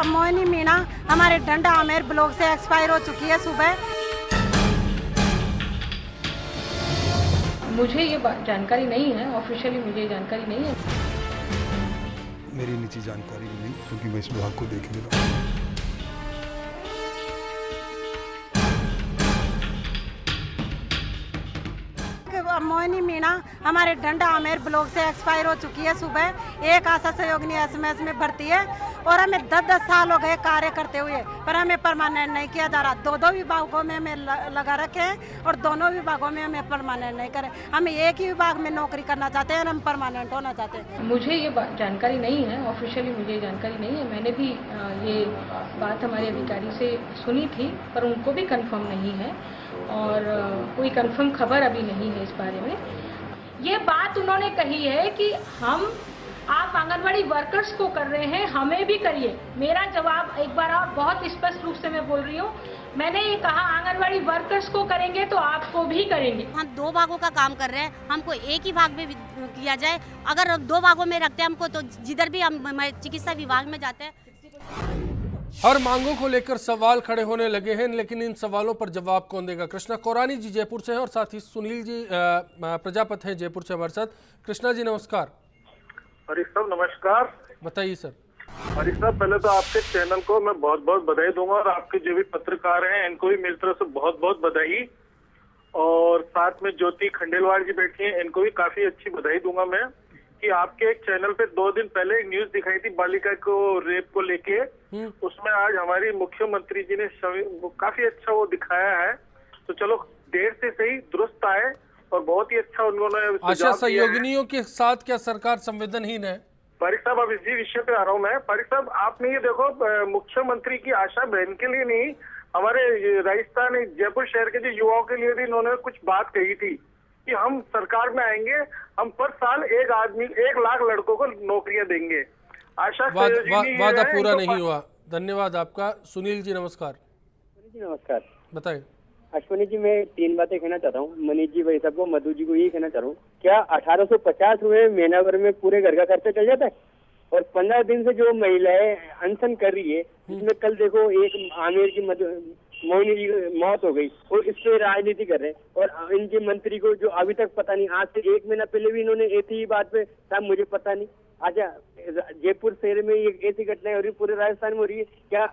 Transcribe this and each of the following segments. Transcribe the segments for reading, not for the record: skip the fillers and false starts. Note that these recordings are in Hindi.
मोहिनी मीणा हमारे डंडा आमेर ब्लॉक से एक्सपायर हो चुकी है सुबह। मुझे ये जानकारी नहीं है, ऑफिशियली मुझे ये जानकारी नहीं है। मेरी निजी जानकारी भी नहीं, क्योंकि मैं इस विभाग को देख नहीं रहा। मोहिनी मीणा हमारे डंडा आमेर ब्लॉक से एक्सपायर हो चुकी है सुबह। एक आशा सहयोगिनी एसएमएस में भर्ती है और हमें 10-10 साल हो गए कार्य करते हुए, पर हमें परमानेंट नहीं किया जा रहा। दो विभागों में हमें लगा रखे हैं और दोनों विभागों में हमें परमानेंट नहीं करे। हम एक ही विभाग में नौकरी करना चाहते हैं और हम परमानेंट होना चाहते हैं। मुझे ये जानकारी नहीं है, ऑफिशियली मुझे ये जानकारी नहीं है। मैंने भी ये बात हमारे अधिकारी से सुनी थी, पर उनको भी कंफर्म नहीं है और कोई कंफर्म खबर अभी नहीं है इस बारे में। ये बात उन्होंने कही है कि आप आंगनवाड़ी वर्कर्स को कर रहे हैं, हमें भी करिए। मेरा जवाब एक बार और बहुत स्पष्ट रूप से मैं बोल रही हूँ, मैंने ये कहा आंगनवाड़ी वर्कर्स को करेंगे तो आपको भी करेंगे। हम 2 भागों का काम कर रहे हैं, हमको एक ही भाग में किया जाए। अगर 2 भागों में रखते हैं हमको तो जिधर भी हम चिकित्सा विभाग में जाते हैं। हर मांगों को लेकर सवाल खड़े होने लगे हैं, लेकिन इन सवालों पर जवाब कौन देगा? कृष्णा कोरानी जी जयपुर से हैं और साथ ही सुनील जी प्रजापत हैं जयपुर से हमारे साथ। कृष्णा जी नमस्कार। हरीश साहब नमस्कार। बताइए सर। हरीश साहब, पहले तो आपके चैनल को मैं बहुत बहुत बधाई दूंगा और आपके जो भी पत्रकार हैं इनको भी मेरी तरफ से बहुत बहुत बधाई, और साथ में ज्योति खंडेलवाल जी बैठी हैं, इनको भी काफी अच्छी बधाई दूंगा मैं कि आपके एक चैनल पे 2 दिन पहले एक न्यूज दिखाई थी बालिका को रेप को लेके। उसमें आज हमारी मुख्यमंत्री जी ने काफी अच्छा वो दिखाया है। तो चलो देर से सही दुरुस्त आए और बहुत ही अच्छा उन्होंने आशा सहयोगिनियों के साथ क्या सरकार संवेदनहीन है? फारिक साहब, अब इसी विषय पे आ रहा हूँ मैं। फारिक साहब, आपने ये देखो, मुख्यमंत्री की आशा बहन के लिए नहीं, हमारे राजस्थान जयपुर शहर के जो युवाओं के लिए भी इन्होंने कुछ बात कही थी कि हम सरकार में आएंगे, हम पर साल 1 लाख लड़कों को नौकरियां देंगे। आशा वादा पूरा नहीं हुआ। धन्यवाद आपका। सुनील जी नमस्कार। नमस्कार। बताइए। अश्विनी जी, मैं 3 बातें कहना चाहता हूँ। मनीष जी, भाई साहब को, मधु जी को यही कहना चाह रहा हूँ, क्या 1850 रुपए महीना भर में पूरे घर का खर्चा चल जाता है? और 15 दिन से जो महिलाएं अनशन कर रही है, जिसमें कल देखो एक आमेर की मोहिनी जी की मौत हो गई और इस पे राजनीति कर रहे हैं। और इनके मंत्री को जो अभी तक पता नहीं, आज से 1 महीना पहले भी इन्होंने ऐसी ही बात पे, साहब मुझे पता नहीं। अच्छा, जयपुर शहर में ये ऐसी घटनाएं हो रही, पूरे राजस्थान में हो रही है। क्या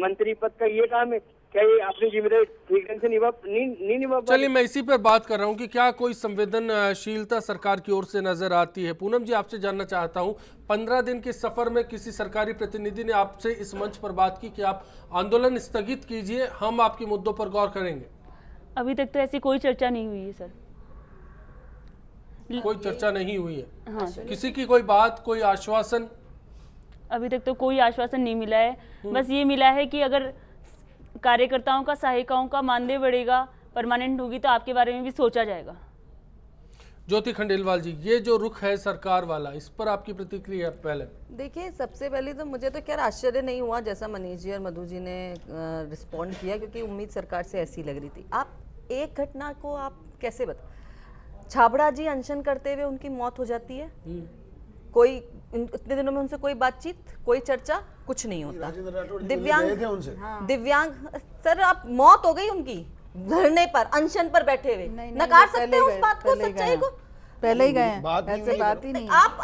मंत्री पद का ये काम है? क्या ये अपनी जिम्मेदारी ठीक ढंग से नहीं निभा? चलिए, मैं इसी पर बात कर रहा हूं कि क्या कोई संवेदनशीलता सरकार की ओर से नजर आती है? पूनम जी, आपसे जानना चाहता हूं, 15 दिन के सफर में किसी सरकारी प्रतिनिधि ने आपसे इस मंच पर बात की कि आप आंदोलन स्थगित कीजिए, हम आपके मुद्दों पर गौर करेंगे? अभी तक तो ऐसी कोई चर्चा नहीं हुई है सर। कोई चर्चा नहीं हुई है? हाँ। किसी की कोई बात, कोई आश्वासन? अभी तक तो कोई आश्वासन नहीं मिला है। बस ये मिला है कि अगर कार्यकर्ताओं का, सहायिकाओं का मानदेय बढ़ेगा, परमानेंट होगी, तो आपके बारे में भी सोचा जाएगा। ज्योति खंडेलवाल जी, ये जो रुख है सरकार वाला, इस पर आपकी प्रतिक्रिया? पहले देखिए, सबसे पहले तो मुझे तो खैर आश्चर्य नहीं हुआ जैसा मनीष जी और मधु जी ने रिस्पॉन्ड किया, क्योंकि उम्मीद सरकार से ऐसी लग रही थी। आप एक घटना को आप कैसे छाबड़ा जी अनशन करते हुए उनकी मौत हो जाती है, कोई इतने दिनों में उनसे कोई बातचीत, कोई चर्चा, कुछ नहीं होता। दिव्यांग सर, आप मौत हो गई उनकी धरने पर, अनशन पर बैठे हुए, नकार सकते हैं उस बात को, सच्चाई को? पहले ही गए हैं, ऐसे बात ही नहीं। आप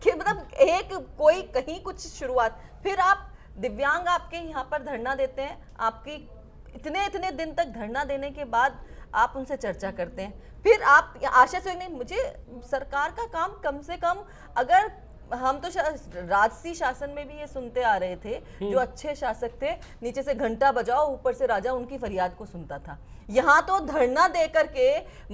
मतलब एक कोई कहीं कुछ शुरुआत, फिर आप दिव्यांग आपके यहाँ पर धरना देते हैं, आपकी इतने दिन तक धरना देने के बाद आप उनसे चर्चा करते हैं, फिर आप आशा से नहीं। मुझे सरकार का काम कम से कम, अगर हम तो राजसी शासन में भी ये सुनते आ रहे थे, जो अच्छे शासक थे, नीचे से घंटा बजाओ ऊपर से राजा, उनकी फरियाद को सुनता था। यहाँ तो धरना दे करके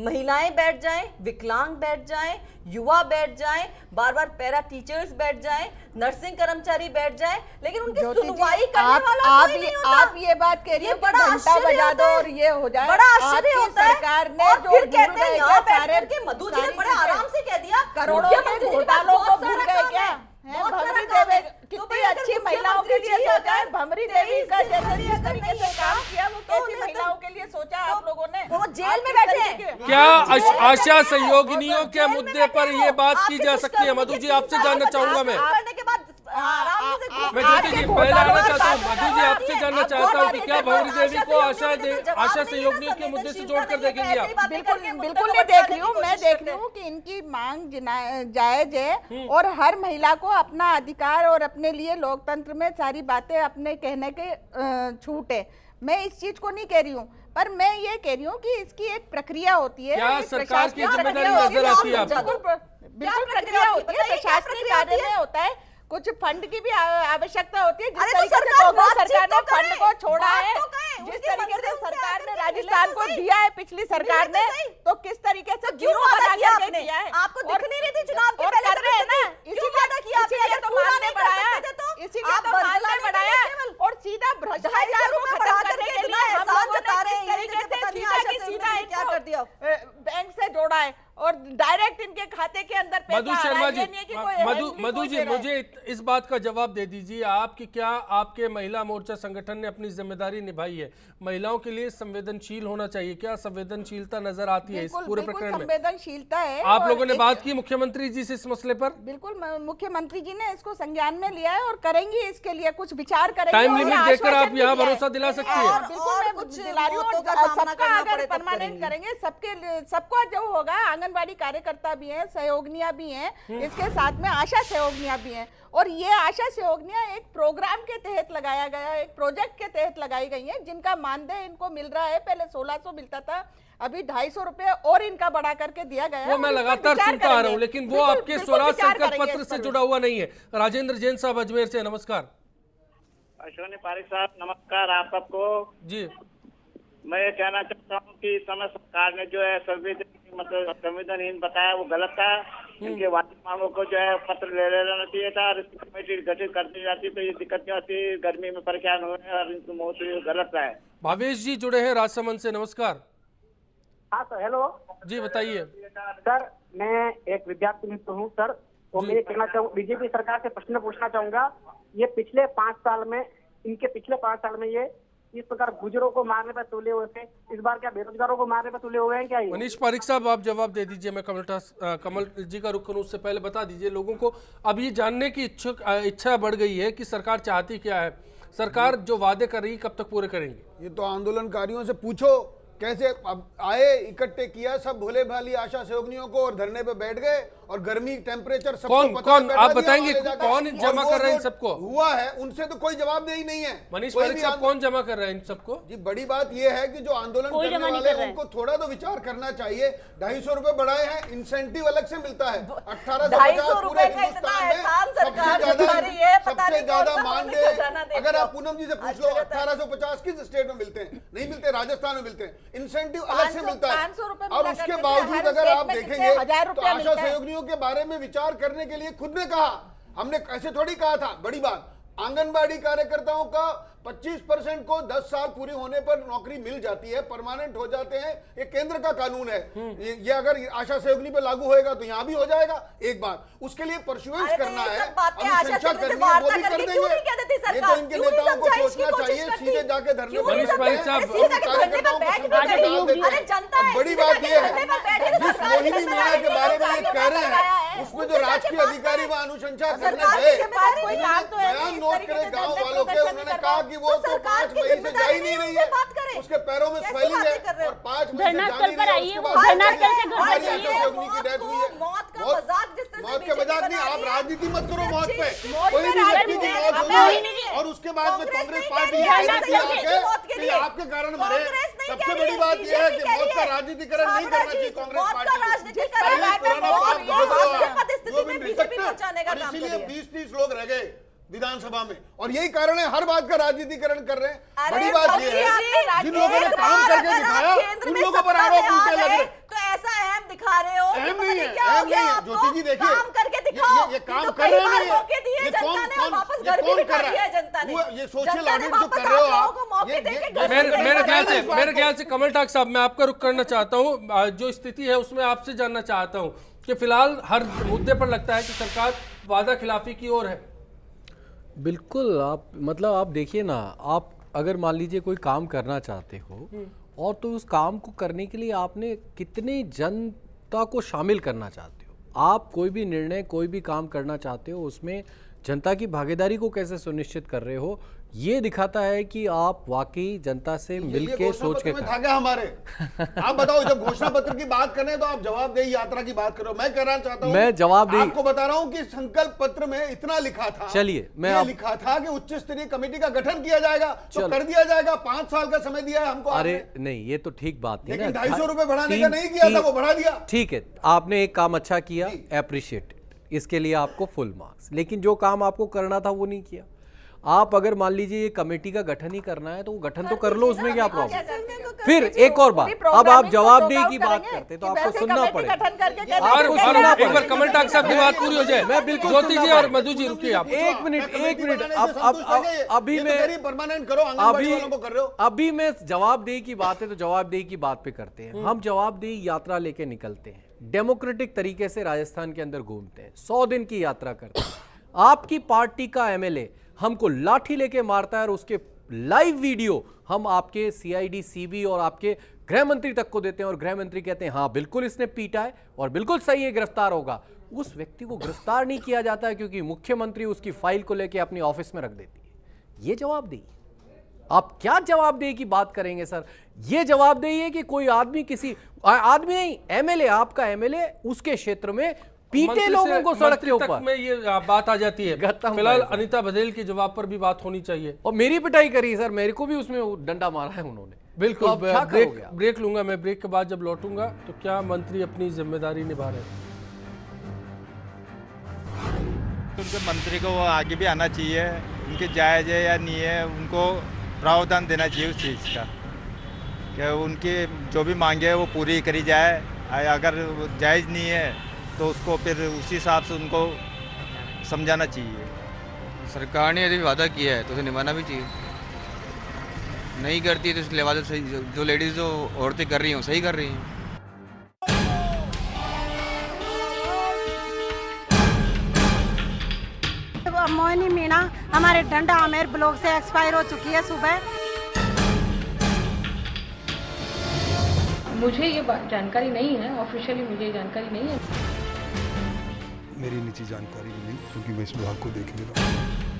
महिलाएं बैठ जाएं, विकलांग बैठ जाएं, युवा बैठ जाएं, बार बार पैरा टीचर्स बैठ जाएं, नर्सिंग कर्मचारी बैठ जाएं, लेकिन उनकी सुनवाई करने वाला कोई नहीं होता। आप ये बात कह रही है, बड़ा घंटा बजा दो और ये हो जाए, बड़ा आश्चर्य होता है। सरकार ने और फिर कहते हैं यहाँ बैठ करके, मधु जी ने बड़े आराम से कह दिया, करोड़ों के घोटालों को भूल गए क्या? भमरी देवी कितनी अच्छी महिलाओं के लिए सोचा है, भमरी देवी का जैसे जिस तरीके से काम किया, वो कैसी महिलाओं के लिए सोचा आप लोगों ने? वो जेल में बैठे हैं। क्या आशा सहयोगिनियों के मुद्दे पर ये बात की जा सकती है? मधु जी, आपसे जानना चाहूंगा मैं। करने के बाद आराम से मैं ज्योति जी पहले आना चाहता हूँ, मधु जी आपसे जानना चाहता हूँ कि क्या भंवरी देवी को आशा सहयोगिनियों के मुद्दे से जोड़कर देखेंगे आप? बिल्कुल नहीं देख रही हूँ, मैं देख रही हूँ कि इनकी मांग जायज है और हर महिला को अपना अधिकार और अपने लिए लोकतंत्र में सारी बातें अपने कहने के छूट है। मैं इस चीज को नहीं कह रही हूँ, पर मैं ये कह रही हूँ कि इसकी एक प्रक्रिया होती है। क्या सरकार की जिम्मेदारी नजर आती है आपको? बिल्कुल प्रक्रिया होती है, प्रशासनिक कार्य में होता है, कुछ फंड की भी आवश्यकता होती है। जिस तरीके से कांग्रेस सरकार ने फंड को छोड़ा है, जिस तरीके से सरकार ने राजस्थान को दिया है पिछली सरकार ने, तो किस तरीके से जीरो बना करके दिया है। आपको दिख नहीं रही थी चुनाव के पहले कर रहे हैं ना, इसीलिए तो मानने बढ़ाया, इसीलिए तो मानने बढ़ाया और सीधा भ्रष्टाचार को खत्म करने के लिए हम लोगों ने किस तरीके से सीधा क्या कर दिया, बैंक से जोड़ा है और डायरेक्ट इनके खाते के अंदर पैसा मधु शर्मा जी, मधु जी मुझे इस बात का जवाब दे दीजिए आप कि क्या आपके महिला मोर्चा संगठन ने अपनी जिम्मेदारी निभाई है? महिलाओं के लिए संवेदनशील होना चाहिए, क्या संवेदनशीलता नजर आती है इस पूरे प्रकरण में? संवेदनशीलता है। आप लोगों ने बात की मुख्यमंत्री जी से इस मसले पर? बिल्कुल, मुख्यमंत्री जी ने इसको संज्ञान में लिया है और करेंगे, इसके लिए कुछ विचार करेंगे। टाइम लिमिट देकर आप यहाँ भरोसा दिला सकती है? बिल्कुल, मैं दिला रही हूँ। सबका अगर परमानेंट करेंगे, सबको जो होगा, आंगनबाड़ी कार्यकर्ता भी है, सहयोगिनियां भी हैं, इसके साथ में आशा सहयोगिनियां भी हैं, और ये आशा सहयोगिनियां एक प्रोग्राम के तहत लगाया गया, एक प्रोजेक्ट के तहत लगाई गई हैं, जिनका मानदेय इनको मिल रहा है। पहले 1600 मिलता था, अभी 250 रुपए और इनका बढ़ा करके दिया गया है। वो मैं लगातार सुनता आ रहा हूँ, लेकिन वो आपके स्वराज संकल्प पत्र से जुड़ा हुआ नहीं है। राजेंद्र जैन साहब अजमेर से, नमस्कार। अश्विनी पारिक साहब नमस्कार आप सबको जी। मैं ये कहना चाहता हूँ कि इस समय सरकार ने जो है संवेदनहीन बताया, वो गलत था। इनके वाजिब मांगों को जो है पत्र ले लेना चाहिए था और इसकी कमेटी गठित कर दी जाती तो ये दिक्कत नहीं होती, गर्मी में परेशान हुए और इनको मौत गलत है। भावेश जी जुड़े हैं राजसमंद से, नमस्कार। हाँ सर, हेलो जी बताइए। सर मैं एक विद्यार्थी मित्र हूँ सर, तो मैं कहना चाहूँ बीजेपी सरकार से प्रश्न पूछना चाहूंगा। ये पिछले 5 साल में, इनके पिछले 5 साल में ये इस प्रकार गुजरों को मारने पर तुले हुए थे, इस बार क्या बेरोजगारों को मारने पर तुले हुए हैं क्या? मनीष पारिक साहब आप जवाब दे दीजिए, मैं कमल जी का रुख करूं उससे पहले बता दीजिए लोगों को, अब ये जानने की इच्छा बढ़ गई है कि सरकार चाहती क्या है, सरकार जो वादे कर रही कब तक पूरे करेंगे? ये तो आंदोलनकारियों से पूछो, कैसे अब आए, इकट्ठे किया सब भोले भाली आशा सहयोगिनियों को और धरने पे बैठ गए और गर्मी टेम्परेचर सबको कौन आप बताएंगे कौन जमा कर रहे हैं इन सबको? हुआ है उनसे तो कोई जवाब दे ही नहीं है। मनीष पारिक साहब कौन जमा कर रहे हैं इन सबको? जी बड़ी बात यह है कि जो आंदोलन करने वाले हैं उनको थोड़ा तो विचार करना चाहिए। 250 रुपए बढ़ाए हैं, इंसेंटिव अलग से मिलता है। 1850 पूरे हिंदुस्तान में सबसे ज्यादा मानदेय, अगर आप पूनम जी से पूछ लो 1850 किस स्टेट में मिलते हैं? नहीं मिलते, राजस्थान में मिलते हैं। इंसेंटिव अलग से मिलता है और उसके बावजूद अगर आप देखेंगे तो आशा सहयोगिनियों के बारे में विचार करने के लिए खुद ने कहा, हमने ऐसे थोड़ी कहा था। बड़ी बात, आंगनबाड़ी कार्यकर्ताओं का 25% को 10 साल पूरी होने पर नौकरी मिल जाती है, परमानेंट हो जाते हैं। ये केंद्र का कानून है, ये अगर आशा सहयोगिनी पे लागू होएगा तो यहाँ भी हो जाएगा। एक बात, उसके लिए परसुएंस करना है, अनुशंसा करनी है, वो भी कर देंगे। ये तो इनके नेताओं को सोचना चाहिए, सीधे जाके धरने पर कार्यकर्ताओं को। बड़ी बात ये है, जिस मोहिनी मीणा के बारे में ये कह रहे हैं उसमें जो राजकीय अधिकारी वहाँ अनुशंसा करने गए, बयान नोट करे गाँव वालों के, उन्होंने कहा कि वो तो 5 मई से जा ही नहीं रही है, उसके पैरों में स्वेलिंग है और 5 मई से जा नहीं रही है। मौत के मजाक नहीं, आप राजनीति मत करो मौत पे। कोई भी व्यक्ति की मौत होगी और उसके बाद में कांग्रेस पार्टी आपके कारण मरे। सबसे बड़ी बात यह है कि मौत का राजनीतिकरण नहीं करना चाहिए कांग्रेस पार्टी। इसीलिए 20-30 लोग रह गए विधानसभा में और यही कारण है, हर बात का राजनीतिकरण कर रहे हैं। बड़ी बात ये है, जिन लोगों ने काम करके दिखाया उन लोगों पर आरोप उल्टे लग रहे। तो ऐसा अहम दिखा रहे हो, अहम नहीं है, अहम नहीं है। ज्योति जी देखिए, काम करके दिखाओ। ये काम कर रहे हैं, ये कौन कर रहा है? जनता ने ये सोशल ऑडिट जो कर रहे हो आप, मेरे ख्याल से कमल ठाक साहब, मैं आपका रुख करना चाहता हूँ। जो स्थिति है उसमें आपसे जानना चाहता हूँ कि फिलहाल हर मुद्दे पर लगता है कि सरकार वादा खिलाफी की ओर है। बिल्कुल, आप मतलब आप देखिए ना, आप अगर मान लीजिए कोई काम करना चाहते हो और तो उस काम को करने के लिए आपने कितनी जनता को शामिल करना चाहते हो, आप कोई भी निर्णय कोई भी काम करना चाहते हो उसमें जनता की भागीदारी को कैसे सुनिश्चित कर रहे हो, ये दिखाता है कि आप वाकई जनता से मिलके सोच के था क्या हमारे। आप बताओ, जब घोषणा पत्र की बात करें तो आप जवाबदेही यात्रा की बात करो। मैं कहना चाहता हूं, मैं जवाबदेही आपको बता रहा हूं कि संकल्प पत्र में इतना लिखा था, चलिए मैं लिखा था कि उच्च स्तरीय कमेटी का गठन किया जाएगा, तो कर दिया जाएगा। 5 साल का समय दिया है हमको। अरे नहीं, ये तो ठीक बात नहीं, लेकिन 250 रुपए बढ़ाने का नहीं किया था, वो बढ़ा दिया। ठीक है, आपने एक काम अच्छा किया, एप्रिशिएट, इसके लिए आपको फुल मार्क्स। लेकिन जो काम आपको करना था वो नहीं किया। आप अगर मान लीजिए ये कमेटी का गठन ही करना है तो गठन तो कर लो, उसमें क्या प्रॉब्लम। फिर एक और बात, अब आप जवाबदेही की बात करते तो आपको सुनना पड़ेगा। एक बार कमल टाक साहब की बात पूरी हो जाए। मैं बिल्कुल, ज्योति जी और मधु जी रुकिए आप एक मिनट। अभी मैं परमानेंट करो, आंगनबाड़ी वालों को कर रहे हो। अभी मैं जवाबदेही की बात है तो जवाबदेही की बात पे करते हैं। हम जवाबदेही यात्रा लेके निकलते हैं, डेमोक्रेटिक तरीके से राजस्थान के अंदर घूमते हैं, 100 दिन की यात्रा करते हैं। आपकी पार्टी का एमएलए हमको लाठी लेके मारता है और उसके लाइव वीडियो हम आपके सीआईडी, सीबी और आपके गृह मंत्री तक को देते हैं और गृह मंत्री कहते हैं हाँ बिल्कुल इसने पीटा है और बिल्कुल सही है, गिरफ्तार होगा। उस व्यक्ति को गिरफ्तार नहीं किया जाता है क्योंकि मुख्यमंत्री उसकी फाइल को लेके अपनी ऑफिस में रख देती है। ये जवाबदेही। आप क्या जवाबदेही की बात करेंगे सर? ये जवाबदेही है कि कोई आदमी, किसी आदमी नहीं, एमएलए, आपका एमएलए उसके क्षेत्र में पीटे लोगों को सड़क के ऊपर में ये बात आ जाती है। फिलहाल अनीता बघेल के जवाब पर भी बात होनी चाहिए। और मेरी पिटाई करी सर, मेरे को भी उसमें डंडा मारा है उन्होंने। बिल्कुल। ब्रेक लूंगा मैं। ब्रेक के बाद जब लौटूंगा तो क्या मंत्री अपनी जिम्मेदारी निभा रहे हैं? उनके मंत्री को आगे भी आना चाहिए, उनके जायज है या नहीं है, उनको प्रावधान देना चाहिए उस चीज़ का, कि उनकी जो भी मांगे है वो पूरी करी जाए। अगर जायज़ नहीं है तो उसको फिर उसी हिसाब से उनको समझाना चाहिए। सरकार ने यदि वादा किया है तो उसे निभाना भी चाहिए। नहीं करती है तो इसलिए वादा सही, जो लेडीज़ जो औरतें कर रही हैं सही कर रही हैं। मोहिनी मीणा हमारे डंडा आमेर ब्लॉक से एक्सपायर हो चुकी है सुबह। मुझे ये जानकारी नहीं है, ऑफिशियली मुझे जानकारी नहीं है। मेरी निजी जानकारी नहीं, क्योंकि मैं इस विभाग को देख नहीं रहा हूँ।